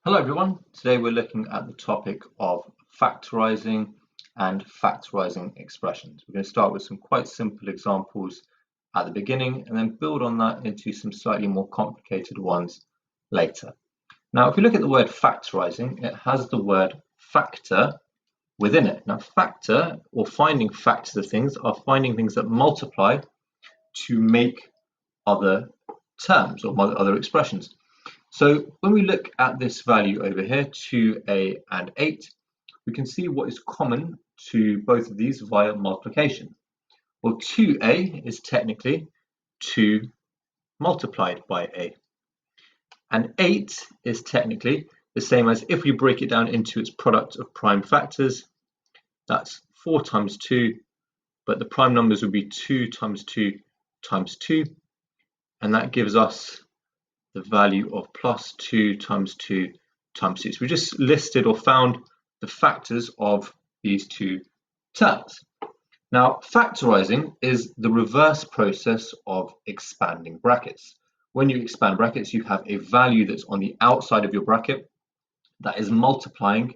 Hello everyone, today we're looking at the topic of factorizing and factorising expressions. We're going to start with some quite simple examples at the beginning and then build on that into some slightly more complicated ones later. Now if you look at the word factorising, it has the word factor within it. Now factor or finding factors of things are finding things that multiply to make other terms or other expressions. So when we look at this value over here, 2a and 8, we can see what is common to both of these via multiplication. Well, 2a is technically 2 multiplied by a. And 8 is technically the same as if we break it down into its product of prime factors, that's 4 times 2, but the prime numbers would be 2 times 2 times 2, and that gives us the value of plus 2 times 2 times 2. So we just listed or found the factors of these two terms. Now, factorising is the reverse process of expanding brackets. When you expand brackets, you have a value that's on the outside of your bracket that is multiplying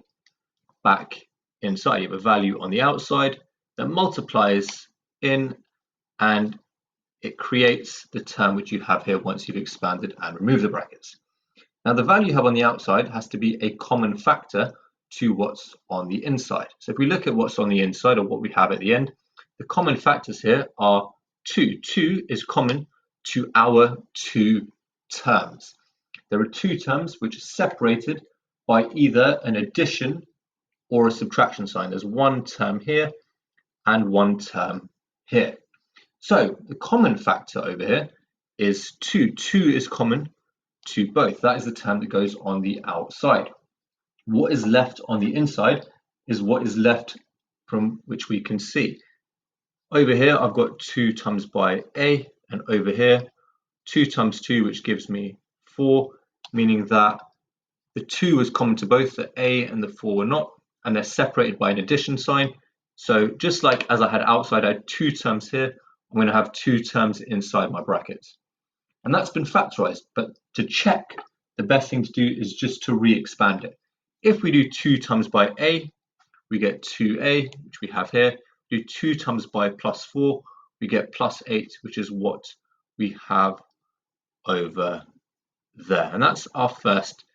back inside. You have a value on the outside that multiplies in, and it creates the term which you have here once you've expanded and removed the brackets. Now the value you have on the outside has to be a common factor to what's on the inside. So if we look at what's on the inside or what we have at the end, the common factors here are 2. 2 is common to our two terms. There are two terms which are separated by either an addition or a subtraction sign. There's one term here and one term here. So the common factor over here is 2. 2 is common to both. That is the term that goes on the outside. What is left on the inside is what is left from which we can see. Over here, I've got 2 times by a, and over here, 2 times 2, which gives me 4, meaning that the 2 is common to both, the a and the 4 were not, and they're separated by an addition sign. So just like as I had outside, I had 2 terms here, I'm going to have 2 terms inside my brackets. And that's been factorized, but to check, the best thing to do is just to re-expand it. If we do 2 times by a, we get 2a, which we have here. Do 2 times by plus 4, we get plus 8, which is what we have over there. And that's our first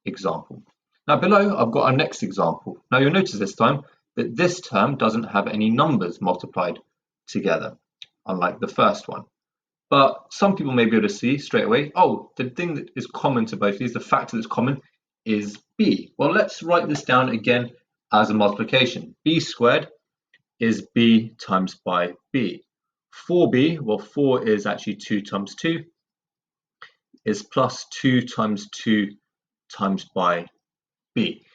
example. Now below, I've got our next example. Now you'll notice this time that this term doesn't have any numbers multiplied together, unlike the first one. But some people may be able to see straight away, oh, the thing that is common to both these, the factor that's common is b. Well, let's write this down again as a multiplication. B squared is b times by b. 4b, well, 4 is actually 2 times 2, is plus 2 times 2 times by b.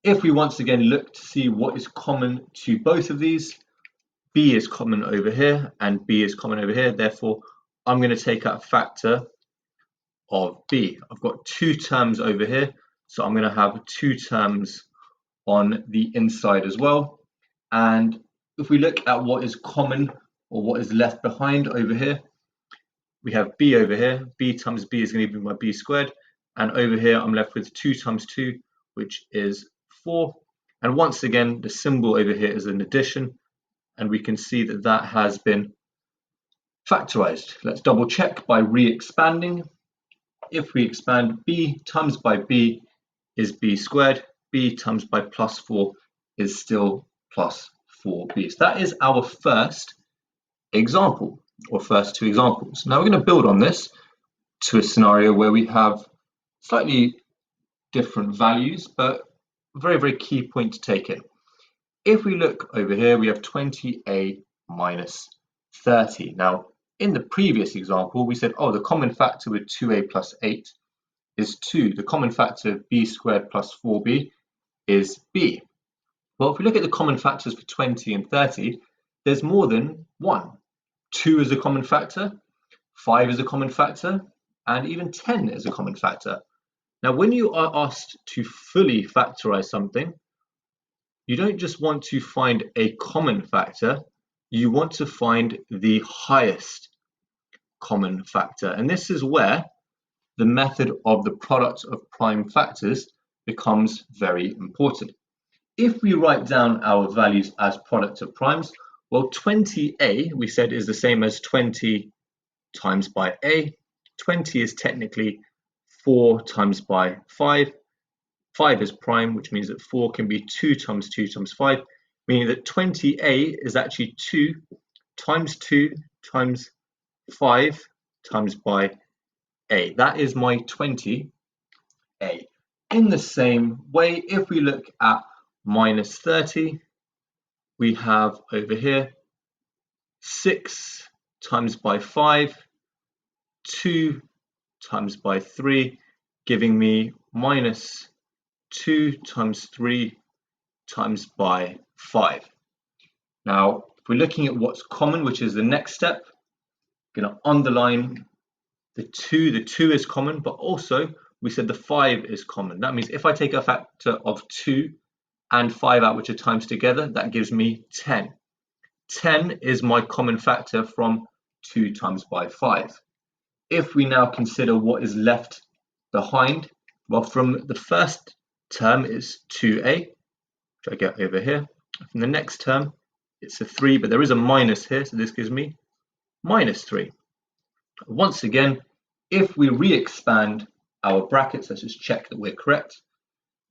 If we once again look to see what is common to both of these, b is common over here and b is common over here. Therefore, I'm going to take out a factor of b. I've got 2 terms over here, so I'm going to have 2 terms on the inside as well. And if we look at what is common or what is left behind over here, we have b over here. B times b is going to be my b squared. And over here, I'm left with 2 times 2, which is 4. And once again, the symbol over here is an addition. And we can see that that has been factorized. Let's double check by re-expanding. If we expand, b times by b is b squared. B times by plus 4 is still plus 4b. So that is our first example, or first two examples. Now we're going to build on this to a scenario where we have slightly different values, but very, very key point to take in. If we look over here, we have 20a minus 30. Now, in the previous example, we said, oh, the common factor with 2a plus 8 is 2. The common factor of b squared plus 4b is b. Well, if we look at the common factors for 20 and 30, there's more than one. 2 is a common factor, 5 is a common factor, and even 10 is a common factor. Now, when you are asked to fully factorize something, you don't just want to find a common factor, you want to find the highest common factor. And this is where the method of the product of prime factors becomes very important. If we write down our values as product of primes, well, 20a we said is the same as 20 times by a. 20 is technically 4 times by 5. 5 is prime, which means that 4 can be 2 times 2 times 5, meaning that 20a is actually 2 times 2 times 5 times by a. That is my 20a. In the same way, if we look at minus 30, we have over here 6 times by 5, 2 times by 3, giving me minus 2 times 3 times by 5. Now, if we're looking at what's common, which is the next step, I'm going to underline the 2. The 2 is common, but also we said the 5 is common. That means if I take a factor of 2 and 5 out, which are times together, that gives me 10. 10 is my common factor from 2 times by 5. If we now consider what is left behind, well, from the first term is 2a, which I get over here. From the next term, it's a 3, but there is a minus here, so this gives me minus 3. Once again, if we re-expand our brackets, let's just check that we're correct.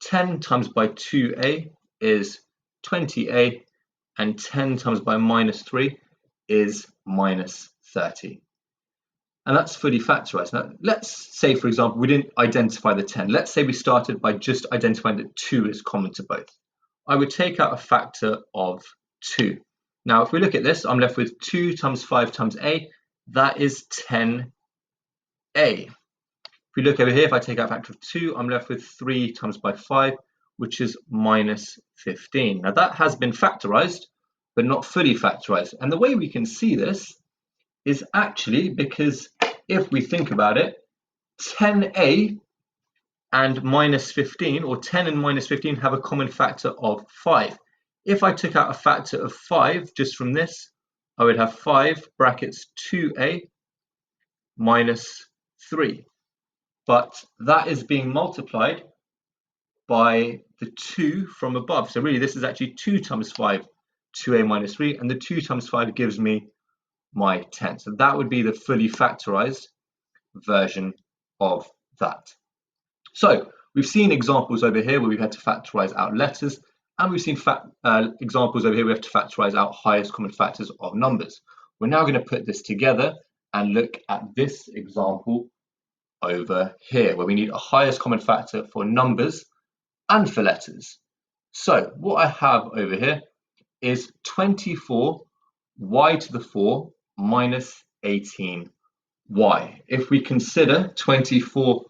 10 times by 2a is 20a, and 10 times by minus 3 is minus 30. And that's fully factorized. Now, let's say, for example, we didn't identify the 10. Let's say we started by just identifying that 2 is common to both. I would take out a factor of 2. Now, if we look at this, I'm left with 2 times 5 times a. That is 10a. If we look over here, if I take out a factor of 2, I'm left with 3 times by 5, which is minus 15. Now, that has been factorized, but not fully factorized. And the way we can see this is actually because if we think about it, 10a and minus 15, or 10 and minus 15 have a common factor of 5. If I took out a factor of 5 just from this, I would have 5 brackets 2a minus 3. But that is being multiplied by the 2 from above. So really this is actually 2 times 5, 2a minus 3, and the 2 times 5 gives me my 10. So that would be the fully factorized version of that. So we've seen examples over here where we've had to factorize out letters, and we've seen examples over here we have to factorize out highest common factors of numbers. We're now going to put this together and look at this example over here where we need a highest common factor for numbers and for letters. So what I have over here is 24y to the 4 minus 18y. If we consider 24y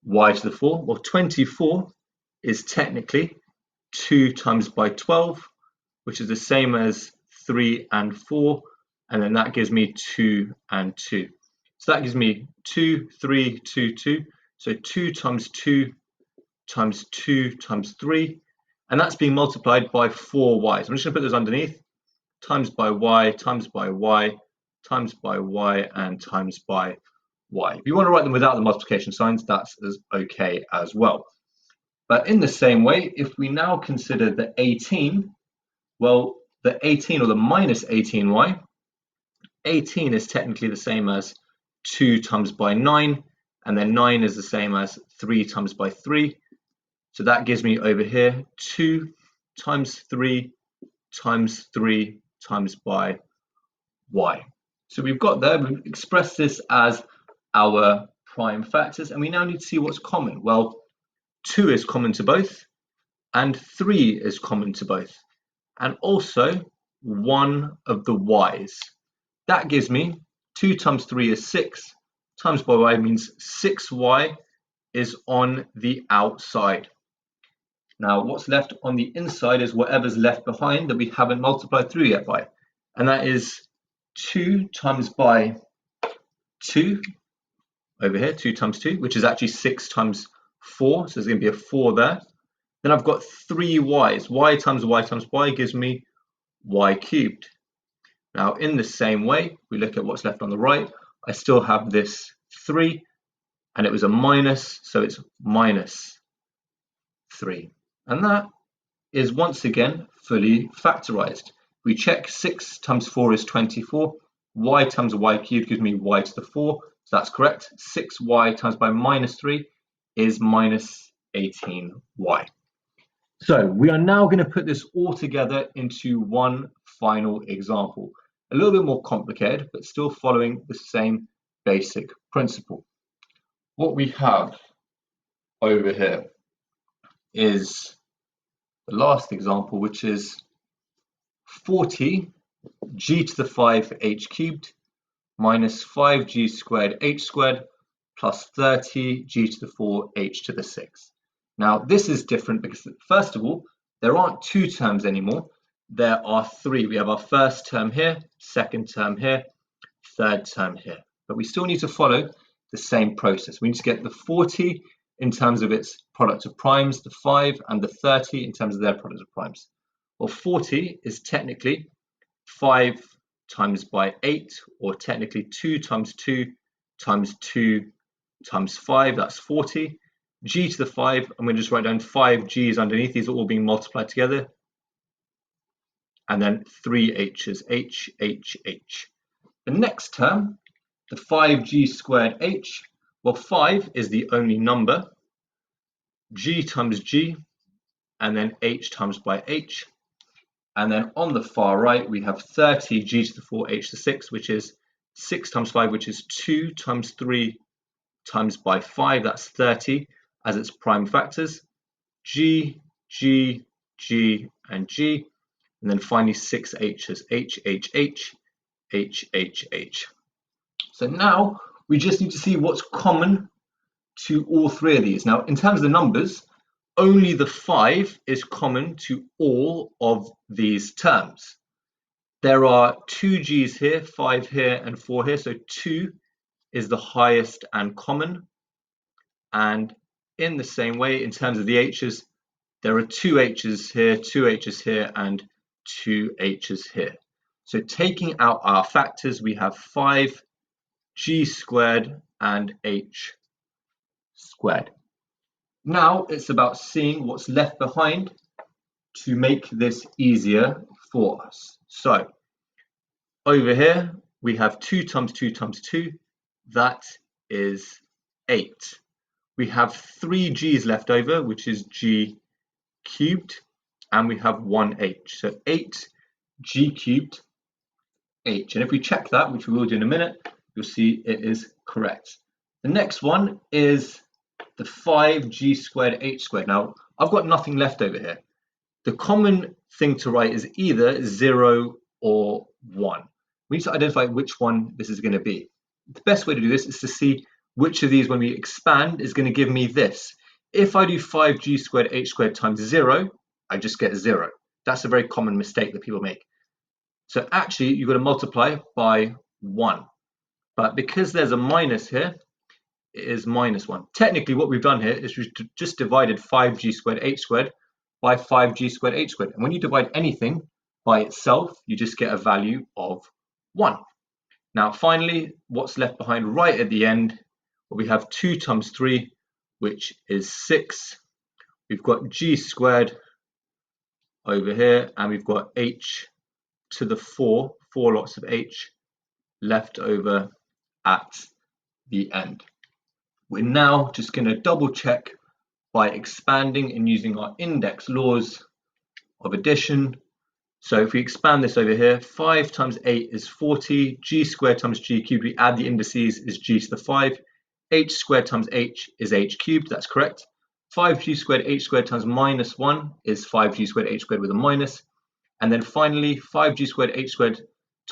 to the 4, well, 24 is technically 2 times by 12, which is the same as 3 and 4, and then that gives me 2 and 2. So that gives me 2, 3, 2, 2. So 2 times 2 times 2 times 3, and that's being multiplied by 4y. So I'm just going to put those underneath, times by y, times by y, times by y, and times by y. If you want to write them without the multiplication signs, that's okay as well. But in the same way, if we now consider the 18, well, the 18 or the minus 18y, 18 is technically the same as 2 times by 9, and then 9 is the same as 3 times by 3. So that gives me over here 2 times 3 times 3 times by y. So we've got there, we've expressed this as our prime factors, and we now need to see what's common. Well, 2 is common to both, and 3 is common to both, and also one of the y's. That gives me 2 times 3 is 6, times by y means 6y is on the outside. Now, what's left on the inside is whatever's left behind that we haven't multiplied through yet by, and that is 2 times by 2 over here, 2 times 2, which is actually 6 times 4, so there's going to be a 4 there. Then I've got 3 y's. Y times y gives me y cubed. Now, in the same way, we look at what's left on the right. I still have this 3, and it was a minus, so it's minus 3. And that is once again fully factorized. We check 6 times 4 is 24. Y times y cubed gives me y to the 4. So that's correct. 6y times by minus 3 is minus 18y. So we are now going to put this all together into one final example. A little bit more complicated, but still following the same basic principle. What we have over here is the last example, which is 40 g to the 5 h cubed minus 5g squared h squared plus 30 g to the 4 h to the 6. Now this is different because first of all, there aren't two terms anymore. There are three. We have our first term here, second term here, third term here. But we still need to follow the same process. We need to get the 40 in terms of its product of primes, the 5 and the 30 in terms of their product of primes. Well, 40 is technically 5 times by 8, or technically 2 times 2 times 2 times 5, that's 40. G to the 5, I'm going to just write down 5 g's underneath. These are all being multiplied together. And then 3 h's, h, h, h. The next term, the 5g squared h, well, 5 is the only number. G times g, and then h times by h. And then on the far right, we have 30 g to the 4 h to the 6, which is 6 times 5, which is 2 times 3 times by 5, that's 30 as its prime factors. G, G, G, and G. And then finally 6 h's, H, H, H, H, H, H. So now we just need to see what's common to all three of these. Now, in terms of the numbers, only the 5 is common to all of these terms. There are 2 g's here, 5 here, and 4 here. So 2 is the highest and common. And in the same way, in terms of the h's, there are 2 h's here, 2 h's here, and 2 h's here. So taking out our factors, we have 5g squared and h squared. Now it's about seeing what's left behind to make this easier for us. So over here, we have 2 times 2 times 2. That is 8. We have 3 g's left over, which is g cubed, and we have 1 h. So 8 g cubed h. And if we check that, which we will do in a minute, you'll see it is correct. The next one is the 5g squared h squared. Now, I've got nothing left over here. The common thing to write is either 0 or 1. We need to identify which one this is going to be. The best way to do this is to see which of these, when we expand, is going to give me this. If I do 5g squared h squared times 0, I just get 0. That's a very common mistake that people make. So actually, you've got to multiply by 1. But because there's a minus here, it is minus 1. Technically, what we've done here is we've just divided 5g squared h squared by 5g squared h squared. And when you divide anything by itself, you just get a value of 1. Now, finally, what's left behind right at the end, well, we have 2 times 3, which is 6. We've got g squared over here, and we've got h to the 4 lots of h left over at the end. We're now just going to double check by expanding and using our index laws of addition. So if we expand this over here, 5 times 8 is 40, g squared times g cubed, we add the indices, is g to the 5, h squared times h is h cubed, that's correct. 5g squared h squared times minus 1 is 5g squared h squared with a minus. And then finally, 5g squared h squared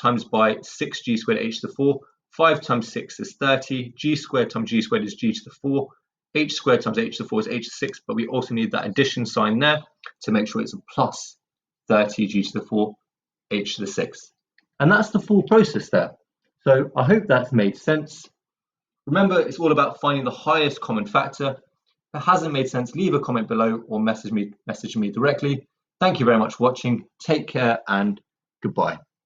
times by 6g squared h to the 4. 5 times 6 is 30. G squared times g squared is g to the 4. H squared times h to the 4 is h to the 6. But we also need that addition sign there to make sure it's a plus 30 g to the 4, h to the 6. And that's the full process there. So I hope that's made sense. Remember, it's all about finding the highest common factor. If it hasn't made sense, leave a comment below or message me directly. Thank you very much for watching. Take care and goodbye.